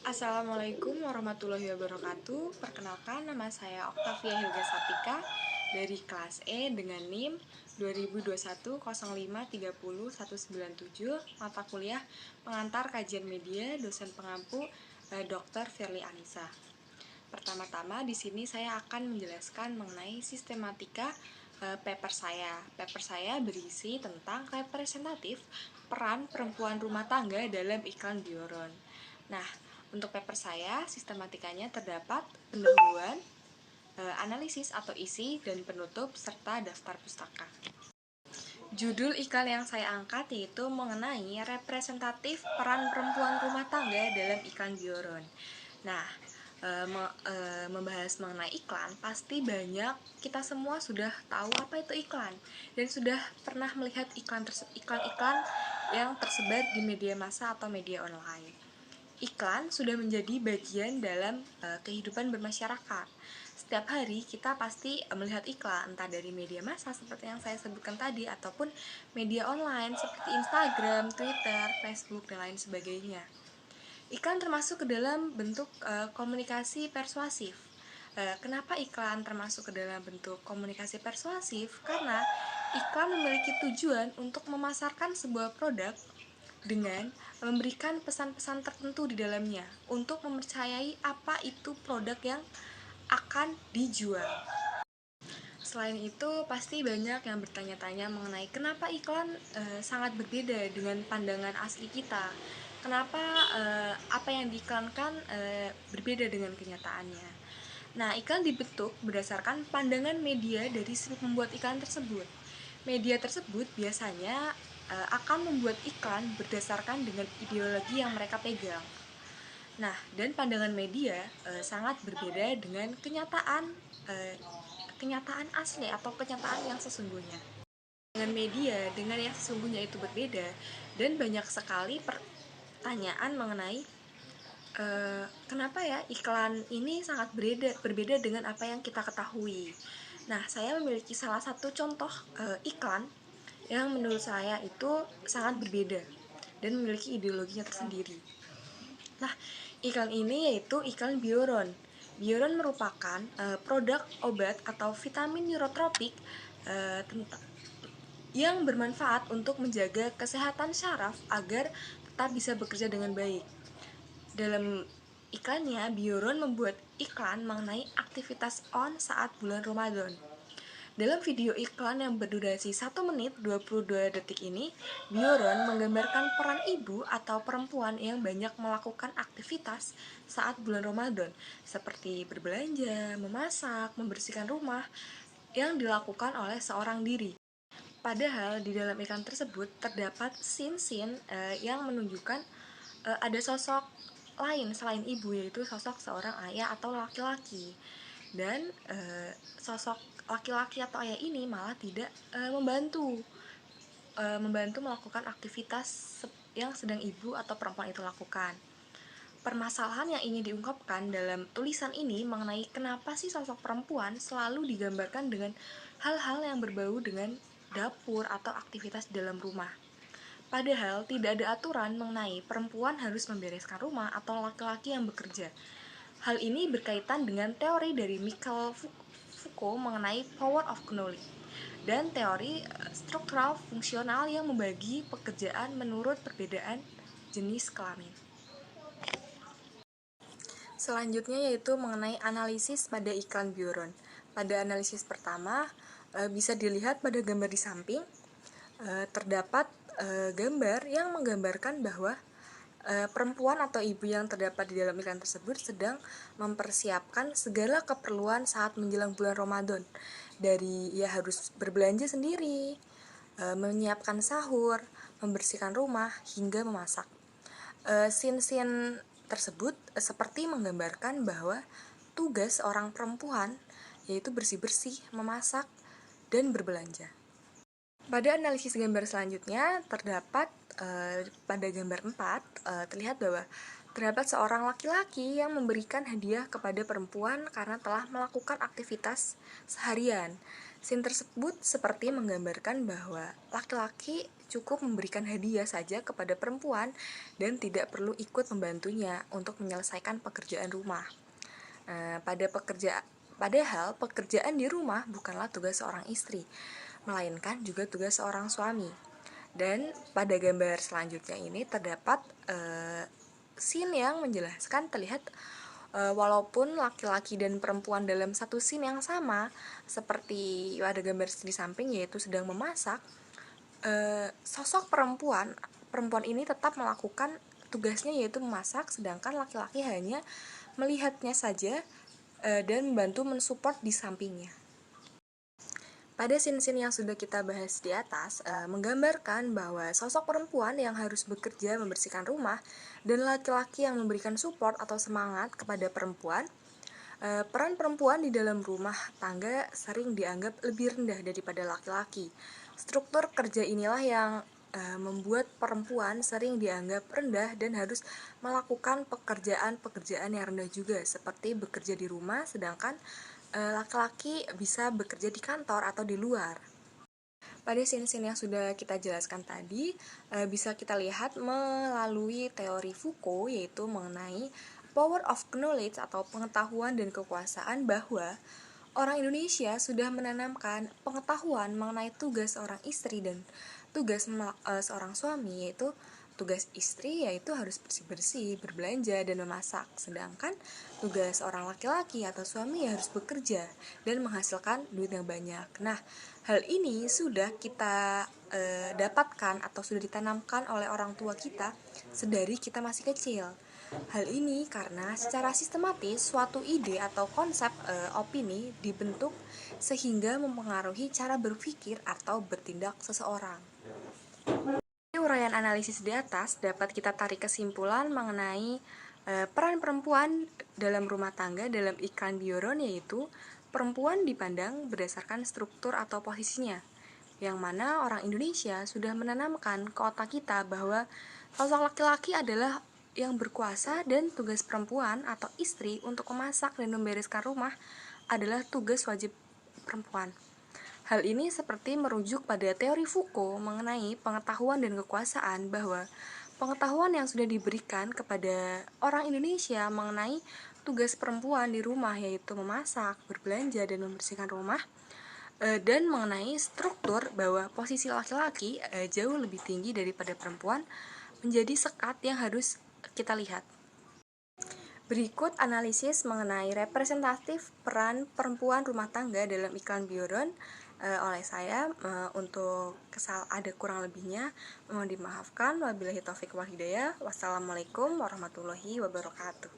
Assalamualaikum warahmatullahi wabarakatuh. Perkenalkan, nama saya Oktavia Hilda Satika dari kelas E dengan NIM 202105301197, mata kuliah pengantar kajian media, dosen pengampu Dr. Firly Anissa. Pertama-tama di sini saya akan menjelaskan mengenai sistematika paper saya. Paper saya berisi tentang representatif peran perempuan rumah tangga dalam iklan Bioron. Nah, untuk paper saya, sistematikanya terdapat pendahuluan, analisis atau isi, dan penutup, serta daftar pustaka. Judul iklan yang saya angkat yaitu mengenai representatif peran perempuan rumah tangga dalam iklan Bioron. Nah, membahas mengenai iklan, pasti banyak kita semua sudah tahu apa itu iklan dan sudah pernah melihat iklan-iklan yang tersebar di media massa atau media online. Iklan sudah menjadi bagian dalam kehidupan bermasyarakat. Setiap hari kita pasti melihat iklan, entah dari media massa seperti yang saya sebutkan tadi, ataupun media online seperti Instagram, Twitter, Facebook, dan lain sebagainya. Iklan termasuk ke dalam bentuk komunikasi persuasif. Kenapa iklan termasuk ke dalam bentuk komunikasi persuasif? Karena iklan memiliki tujuan untuk memasarkan sebuah produk dengan memberikan pesan-pesan tertentu di dalamnya untuk mempercayai apa itu produk yang akan dijual. Selain itu, pasti banyak yang bertanya-tanya mengenai kenapa iklan sangat berbeda dengan pandangan asli kita. Kenapa apa yang diiklankan berbeda dengan kenyataannya. Nah, iklan dibentuk berdasarkan pandangan media dari si pembuat iklan tersebut. Media tersebut biasanya akan membuat iklan berdasarkan dengan ideologi yang mereka pegang. Nah, dan pandangan media sangat berbeda dengan kenyataan asli atau kenyataan yang sesungguhnya. Dengan media, dengan yang sesungguhnya itu berbeda, dan banyak sekali pertanyaan mengenai kenapa ya iklan ini sangat berbeda dengan apa yang kita ketahui. Nah, saya memiliki salah satu contoh iklan yang menurut saya itu sangat berbeda dan memiliki ideologinya tersendiri. Nah, iklan ini yaitu iklan Bioron. Bioron merupakan produk obat atau vitamin neurotropik yang bermanfaat untuk menjaga kesehatan syaraf agar tetap bisa bekerja dengan baik. Dalam iklannya, Bioron membuat iklan mengenai aktivitas on saat bulan Ramadan. Dalam video iklan yang berdurasi 1 menit 22 detik ini, Bioron menggambarkan peran ibu atau perempuan yang banyak melakukan aktivitas saat bulan Ramadan, seperti berbelanja, memasak, membersihkan rumah, yang dilakukan oleh seorang diri. Padahal di dalam iklan tersebut terdapat scene-scene yang menunjukkan ada sosok lain selain ibu, yaitu sosok seorang ayah atau laki-laki. Dan sosok laki-laki atau ayah ini malah tidak membantu melakukan aktivitas yang sedang ibu atau perempuan itu lakukan. Permasalahan yang ingin diungkapkan dalam tulisan ini mengenai kenapa sih sosok perempuan selalu digambarkan dengan hal-hal yang berbau dengan dapur atau aktivitas di dalam rumah. Padahal tidak ada aturan mengenai perempuan harus membereskan rumah atau laki-laki yang bekerja. Hal ini berkaitan dengan teori dari Michel Foucault mengenai power of knowledge dan teori struktural fungsional yang membagi pekerjaan menurut perbedaan jenis kelamin. Selanjutnya yaitu mengenai analisis pada iklan Bioron. Pada analisis pertama, bisa dilihat pada gambar di samping, terdapat gambar yang menggambarkan bahwa perempuan atau ibu yang terdapat di dalam iklan tersebut sedang mempersiapkan segala keperluan saat menjelang bulan Ramadan. Dari ia harus berbelanja sendiri, menyiapkan sahur, membersihkan rumah, hingga memasak. Scene-scene tersebut seperti menggambarkan bahwa tugas seorang perempuan yaitu bersih-bersih, memasak, dan berbelanja. Pada analisis gambar selanjutnya terdapat pada gambar 4 terlihat bahwa Terdapat seorang laki-laki yang memberikan hadiah kepada perempuan karena telah melakukan aktivitas seharian. Scene tersebut seperti menggambarkan bahwa laki-laki cukup memberikan hadiah saja kepada perempuan dan tidak perlu ikut membantunya untuk menyelesaikan pekerjaan rumah. Padahal pekerjaan di rumah bukanlah tugas seorang istri, melainkan juga tugas seorang suami. Dan pada gambar selanjutnya ini terdapat scene yang menjelaskan terlihat walaupun laki-laki dan perempuan dalam satu scene yang sama, seperti pada gambar di samping yaitu sedang memasak, sosok perempuan ini tetap melakukan tugasnya yaitu memasak, sedangkan laki-laki hanya melihatnya saja dan membantu mensupport di sampingnya. Pada scene-scene yang sudah kita bahas di atas, menggambarkan bahwa sosok perempuan yang harus bekerja membersihkan rumah dan laki-laki yang memberikan support atau semangat kepada perempuan. Peran perempuan di dalam rumah tangga sering dianggap lebih rendah daripada laki-laki. Struktur kerja inilah yang membuat perempuan sering dianggap rendah dan harus melakukan pekerjaan-pekerjaan yang rendah juga, seperti bekerja di rumah, sedangkan laki-laki bisa bekerja di kantor atau di luar. Pada scene-scene yang sudah kita jelaskan tadi, bisa kita lihat melalui teori Foucault, yaitu mengenai power of knowledge atau pengetahuan dan kekuasaan, bahwa orang Indonesia sudah menanamkan pengetahuan mengenai tugas seorang istri dan tugas seorang suami, yaitu tugas istri yaitu harus bersih-bersih, berbelanja, dan memasak. Sedangkan tugas seorang laki-laki atau suami harus bekerja dan menghasilkan duit yang banyak. Nah, hal ini sudah kita dapatkan atau sudah ditanamkan oleh orang tua kita sedari kita masih kecil. Hal ini karena secara sistematis suatu ide atau konsep opini dibentuk sehingga mempengaruhi cara berpikir atau bertindak seseorang. Dari uraian analisis di atas dapat kita tarik kesimpulan mengenai peran perempuan dalam rumah tangga dalam iklan Bioron, yaitu perempuan dipandang berdasarkan struktur atau posisinya, yang mana orang Indonesia sudah menanamkan ke otak kita bahwa sosok laki-laki adalah yang berkuasa dan tugas perempuan atau istri untuk memasak dan membereskan rumah adalah tugas wajib perempuan. Hal ini seperti merujuk pada teori Foucault mengenai pengetahuan dan kekuasaan, bahwa pengetahuan yang sudah diberikan kepada orang Indonesia mengenai tugas perempuan di rumah yaitu memasak, berbelanja, dan membersihkan rumah, dan mengenai struktur bahwa posisi laki-laki jauh lebih tinggi daripada perempuan menjadi sekat yang harus kita lihat. Berikut analisis mengenai representatif peran perempuan rumah tangga dalam iklan Bioron oleh saya. Untuk ada kurang lebihnya mohon dimaafkan. Wabillahi taufik wal hidayah. Wassalamualaikum warahmatullahi wabarakatuh.